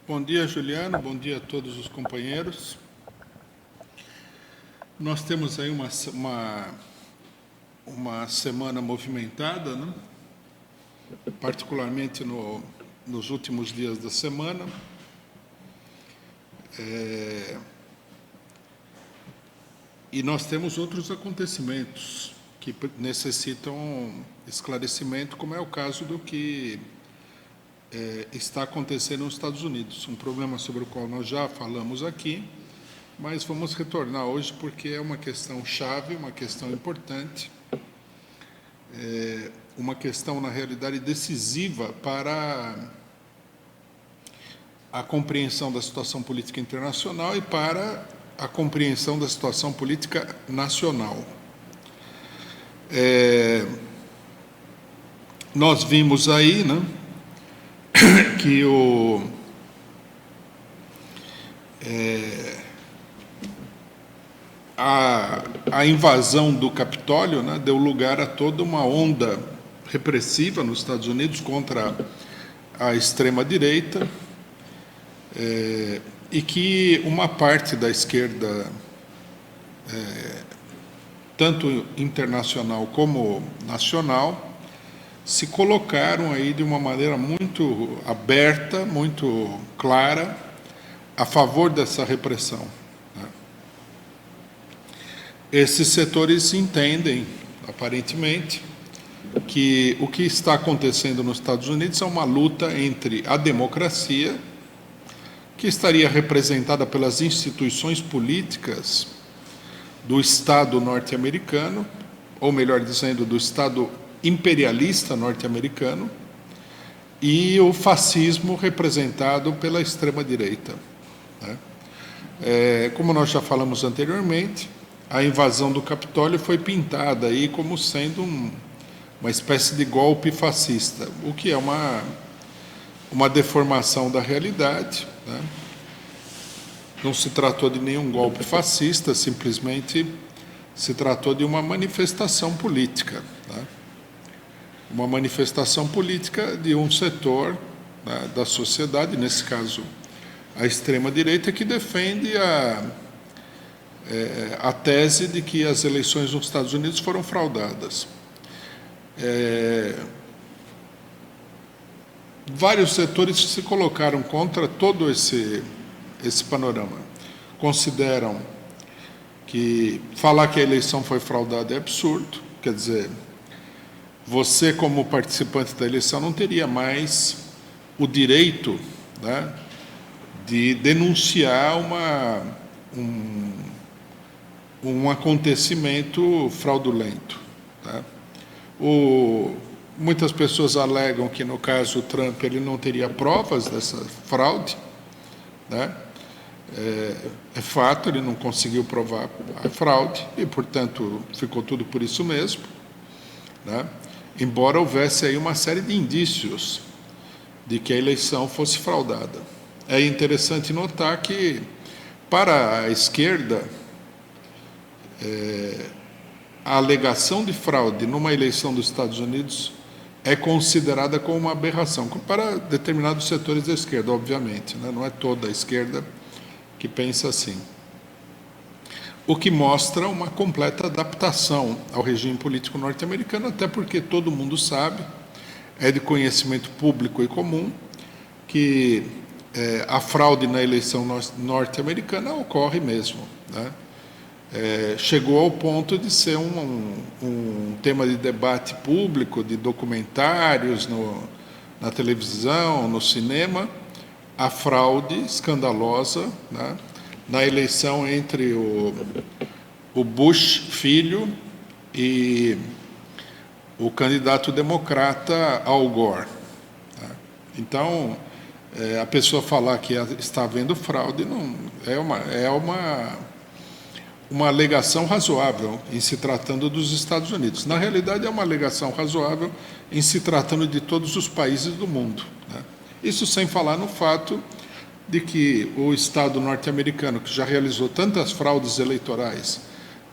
Bom dia, Juliano. Bom dia a todos os companheiros. Nós temos aí uma semana movimentada, né? Particularmente nos últimos dias da semana. E nós temos outros acontecimentos que necessitam esclarecimento, como é o caso do que está acontecendo nos Estados Unidos. Um problema sobre o qual nós já falamos aqui, mas vamos retornar hoje porque é uma questão chave, uma questão importante, uma questão, na realidade, decisiva para a compreensão da situação política internacional e para a compreensão da situação política nacional. Nós vimos aí, né, que a invasão do Capitólio, né, deu lugar a toda uma onda repressiva nos Estados Unidos contra a extrema-direita, e que uma parte da esquerda, tanto internacional como nacional, se colocaram aí de uma maneira muito aberta, muito clara, a favor dessa repressão. Esses setores entendem, aparentemente, que o que está acontecendo nos Estados Unidos é uma luta entre a democracia, que estaria representada pelas instituições políticas do Estado norte-americano, ou melhor dizendo, do Estado imperialista norte-americano, e o fascismo representado pela extrema-direita. Como nós já falamos anteriormente, a invasão do Capitólio foi pintada aí como sendo uma espécie de golpe fascista, o que é uma deformação da realidade, né? Não se tratou de nenhum golpe fascista, simplesmente se tratou de uma manifestação política, né? Uma manifestação política de um setor, né, da sociedade, nesse caso a extrema-direita, que defende a tese de que as eleições nos Estados Unidos foram fraudadas. Vários setores se colocaram contra todo esse panorama. Consideram que falar que a eleição foi fraudada é absurdo, quer dizer, você, como participante da eleição, não teria mais o direito, né, de denunciar um acontecimento fraudulento. Tá? Muitas pessoas alegam que, no caso Trump, ele não teria provas dessa fraude, né? É fato, ele não conseguiu provar a fraude e, portanto, ficou tudo por isso mesmo, né? Embora houvesse aí uma série de indícios de que a eleição fosse fraudada. É interessante notar que, para a esquerda, a alegação de fraude numa eleição dos Estados Unidos é considerada como uma aberração, para determinados setores da esquerda, obviamente, né? Não é toda a esquerda que pensa assim. O que mostra uma completa adaptação ao regime político norte-americano, até porque todo mundo sabe, é de conhecimento público e comum, que a fraude na eleição norte-americana ocorre mesmo, né? Chegou ao ponto de ser um tema de debate público, de documentários na televisão, no cinema, a fraude escandalosa, né, na eleição entre o Bush filho e o candidato democrata Al Gore. Tá? Então, a pessoa falar que está havendo fraude não é uma alegação razoável em se tratando dos Estados Unidos. Na realidade, é uma alegação razoável em se tratando de todos os países do mundo, né? Isso sem falar no fato de que o Estado norte-americano, que já realizou tantas fraudes eleitorais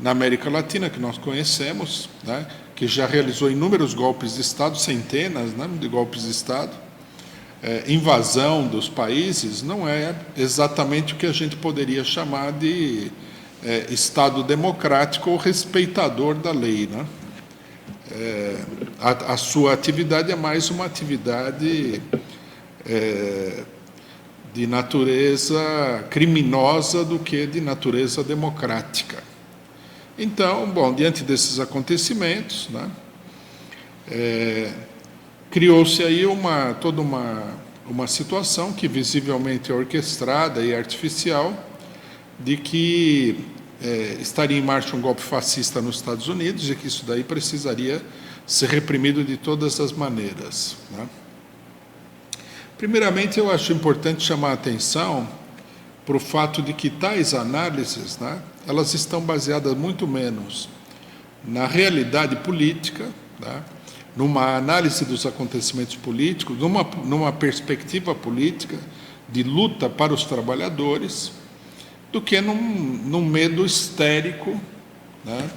na América Latina, que nós conhecemos, né, que já realizou inúmeros golpes de Estado, centenas, né, de golpes de Estado, invasão dos países não é exatamente o que a gente poderia chamar de Estado democrático ou respeitador da lei, né? A sua atividade é mais uma atividade de natureza criminosa do que de natureza democrática. Então, bom, diante desses acontecimentos, né, criou-se aí toda uma situação que visivelmente é orquestrada e artificial de que estaria em marcha um golpe fascista nos Estados Unidos e que isso daí precisaria ser reprimido de todas as maneiras, né? Primeiramente, eu acho importante chamar a atenção para o fato de que tais análises, né, elas estão baseadas muito menos na realidade política, né, numa análise dos acontecimentos políticos, numa perspectiva política de luta para os trabalhadores, do que num medo histérico, né,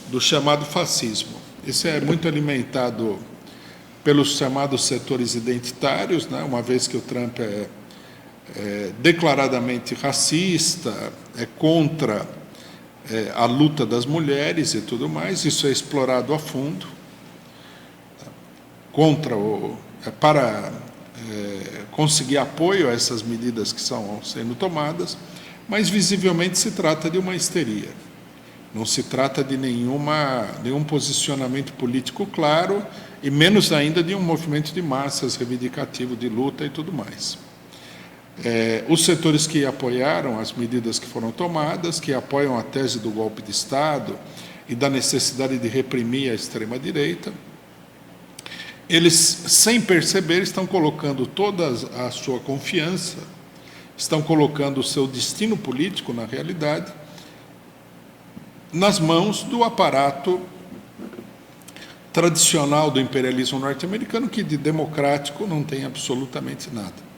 do chamado fascismo. Isso é muito alimentado pelos chamados setores identitários, né, uma vez que o Trump é declaradamente racista, é contra a luta das mulheres e tudo mais, isso é explorado a fundo, para conseguir apoio a essas medidas que estão sendo tomadas, mas visivelmente se trata de uma histeria. Não se trata de nenhum posicionamento político claro, e menos ainda de um movimento de massas reivindicativo de luta e tudo mais. Os setores que apoiaram as medidas que foram tomadas, que apoiam a tese do golpe de Estado e da necessidade de reprimir a extrema-direita, eles, sem perceber, estão colocando toda a sua confiança, estão colocando o seu destino político, na realidade, nas mãos do aparato tradicional do imperialismo norte-americano, que de democrático não tem absolutamente nada.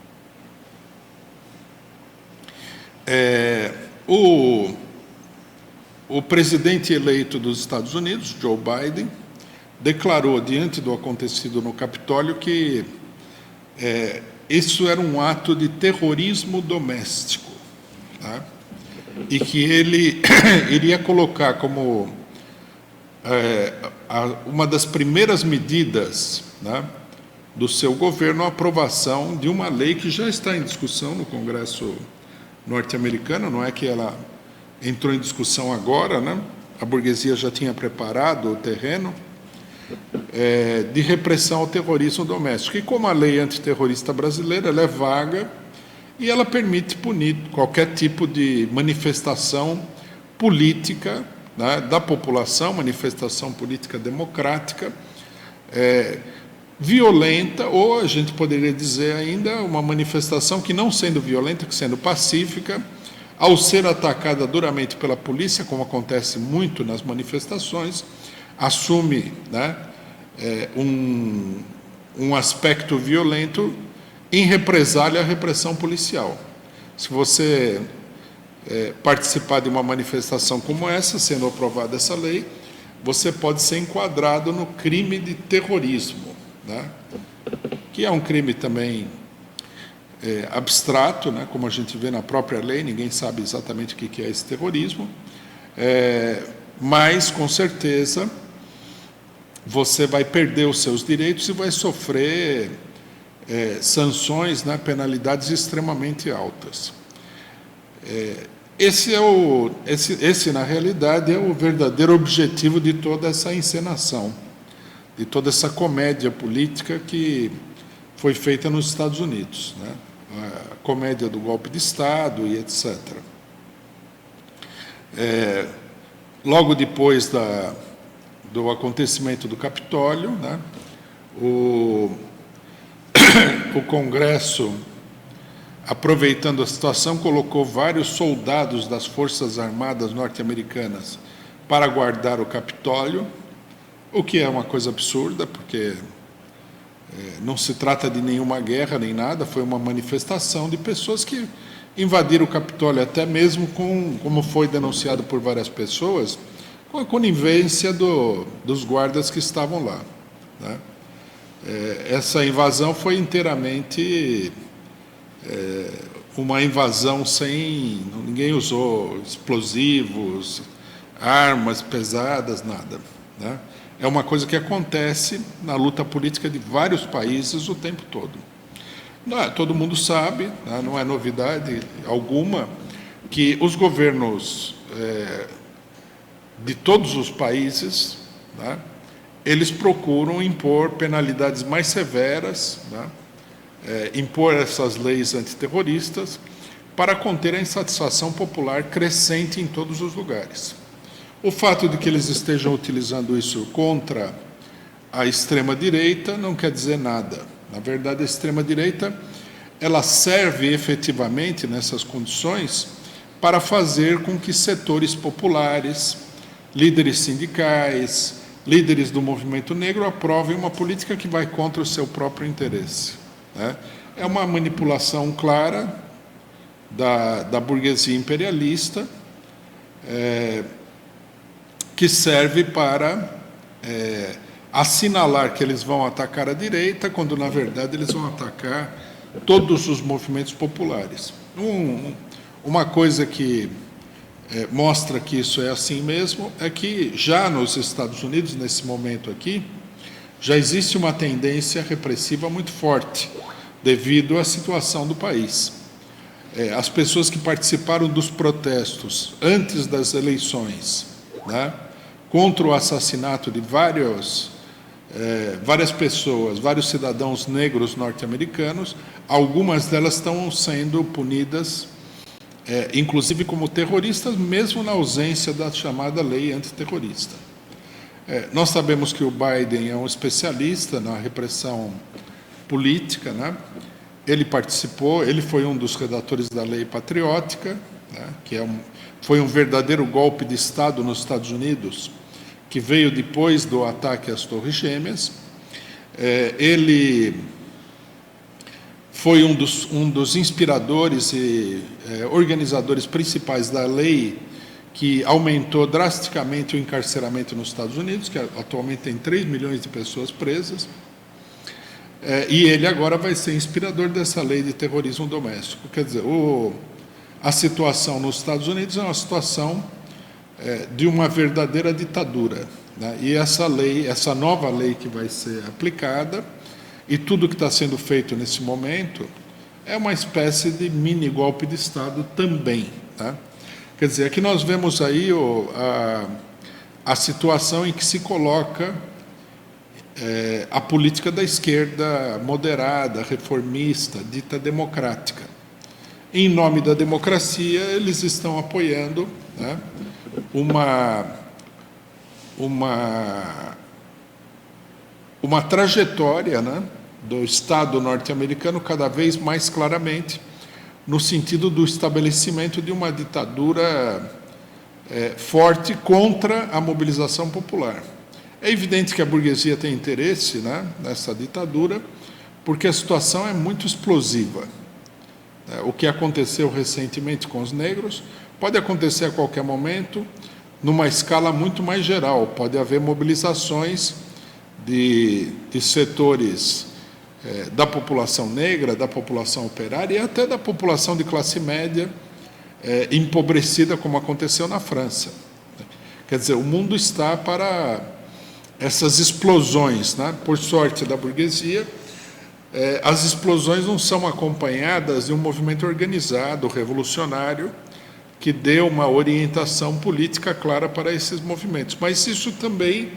O presidente eleito dos Estados Unidos, Joe Biden, declarou, diante do acontecido no Capitólio, que isso era um ato de terrorismo doméstico, tá? E que ele iria colocar como uma das primeiras medidas, né, do seu governo a aprovação de uma lei que já está em discussão no Congresso norte-americano, não é que ela entrou em discussão agora, né? A burguesia já tinha preparado o terreno, de repressão ao terrorismo doméstico. E como a lei antiterrorista brasileira, ela é vaga e ela permite punir qualquer tipo de manifestação política, né, da população, manifestação política democrática, violenta, ou a gente poderia dizer ainda uma manifestação que, não sendo violenta, que sendo pacífica, ao ser atacada duramente pela polícia, como acontece muito nas manifestações, assume, né, um aspecto violento em represália à repressão policial. Se você participar de uma manifestação como essa, sendo aprovada essa lei, você pode ser enquadrado no crime de terrorismo, né, que é um crime também abstrato, né, como a gente vê na própria lei, ninguém sabe exatamente o que é esse terrorismo, mas, com certeza, você vai perder os seus direitos e vai sofrer sanções, né, penalidades extremamente altas. Esse, na realidade, é o verdadeiro objetivo de toda essa encenação, de toda essa comédia política que foi feita nos Estados Unidos, né? A comédia do golpe de Estado e etc. Logo depois do acontecimento do Capitólio, né, o Congresso, aproveitando a situação, colocou vários soldados das Forças Armadas norte-americanas para guardar o Capitólio, o que é uma coisa absurda, porque não se trata de nenhuma guerra nem nada, foi uma manifestação de pessoas que invadiram o Capitólio, até mesmo como foi denunciado por várias pessoas, com a conivência dos guardas que estavam lá, né? essa invasão foi inteiramente uma invasão sem... Ninguém usou explosivos, armas pesadas, nada, né? É uma coisa que acontece na luta política de vários países o tempo todo. Todo mundo sabe, né, não é novidade alguma, que os governos de todos os países, né, eles procuram impor penalidades mais severas, né, impor essas leis antiterroristas para conter a insatisfação popular crescente em todos os lugares. O fato de que eles estejam utilizando isso contra a extrema-direita não quer dizer nada. Na verdade, a extrema-direita ela serve efetivamente, nessas condições, para fazer com que setores populares, líderes sindicais, líderes do movimento negro aprovem uma política que vai contra o seu próprio interesse, né? É uma manipulação clara da burguesia imperialista, que serve para assinalar que eles vão atacar a direita, quando, na verdade, eles vão atacar todos os movimentos populares. Uma coisa que mostra que isso é assim mesmo é que, já nos Estados Unidos, nesse momento aqui, já existe uma tendência repressiva muito forte, devido à situação do país. As pessoas que participaram dos protestos antes das eleições, né, contra o assassinato de várias pessoas, vários cidadãos negros norte-americanos, algumas delas estão sendo punidas, inclusive como terroristas, mesmo na ausência da chamada lei antiterrorista. Nós sabemos que o Biden é um especialista na repressão política, né? Ele participou, ele foi um dos redatores da lei patriótica, né, que foi um verdadeiro golpe de Estado nos Estados Unidos, que veio depois do ataque às Torres Gêmeas. Ele foi um dos inspiradores e organizadores principais da lei que aumentou drasticamente o encarceramento nos Estados Unidos, que atualmente tem 3 milhões de pessoas presas. E ele agora vai ser inspirador dessa lei de terrorismo doméstico. Quer dizer, a situação nos Estados Unidos é uma situação de uma verdadeira ditadura, né? E essa nova lei que vai ser aplicada, e tudo que está sendo feito nesse momento, é uma espécie de mini golpe de Estado também, tá? Quer dizer, aqui nós vemos aí a situação em que se coloca a política da esquerda moderada, reformista, dita democrática. Em nome da democracia, eles estão apoiando, né, uma trajetória, né, do Estado norte-americano cada vez mais claramente no sentido do estabelecimento de uma ditadura forte contra a mobilização popular. É evidente que a burguesia tem interesse, né, nessa ditadura, porque a situação é muito explosiva. O que aconteceu recentemente com os negros pode acontecer a qualquer momento, numa escala muito mais geral. Pode haver mobilizações de setores da população negra, da população operária e até da população de classe média empobrecida, como aconteceu na França. Quer dizer, o mundo está para essas explosões, né? Por sorte da burguesia, as explosões não são acompanhadas de um movimento organizado, revolucionário, que dê uma orientação política clara para esses movimentos. Mas isso também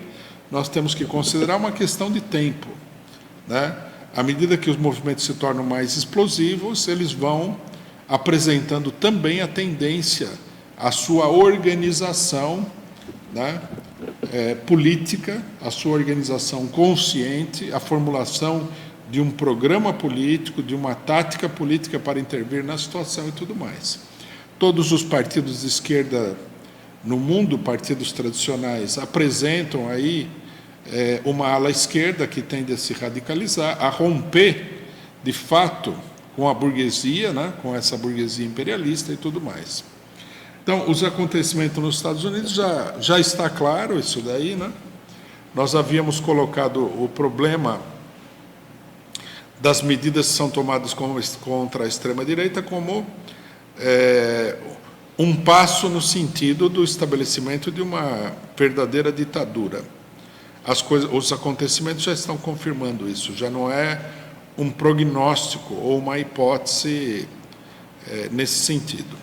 nós temos que considerar uma questão de tempo, né? À medida que os movimentos se tornam mais explosivos, eles vão apresentando também a tendência à sua organização, né, política, a sua organização consciente, a formulação de um programa político, de uma tática política para intervir na situação e tudo mais. Todos os partidos de esquerda no mundo, partidos tradicionais, apresentam aí uma ala esquerda que tende a se radicalizar, a romper, de fato, com a burguesia, né, com essa burguesia imperialista e tudo mais. Então, os acontecimentos nos Estados Unidos já está claro isso daí, né? Nós havíamos colocado o problema das medidas que são tomadas contra a extrema-direita como um passo no sentido do estabelecimento de uma verdadeira ditadura. Os acontecimentos já estão confirmando isso, já não é um prognóstico ou uma hipótese nesse sentido.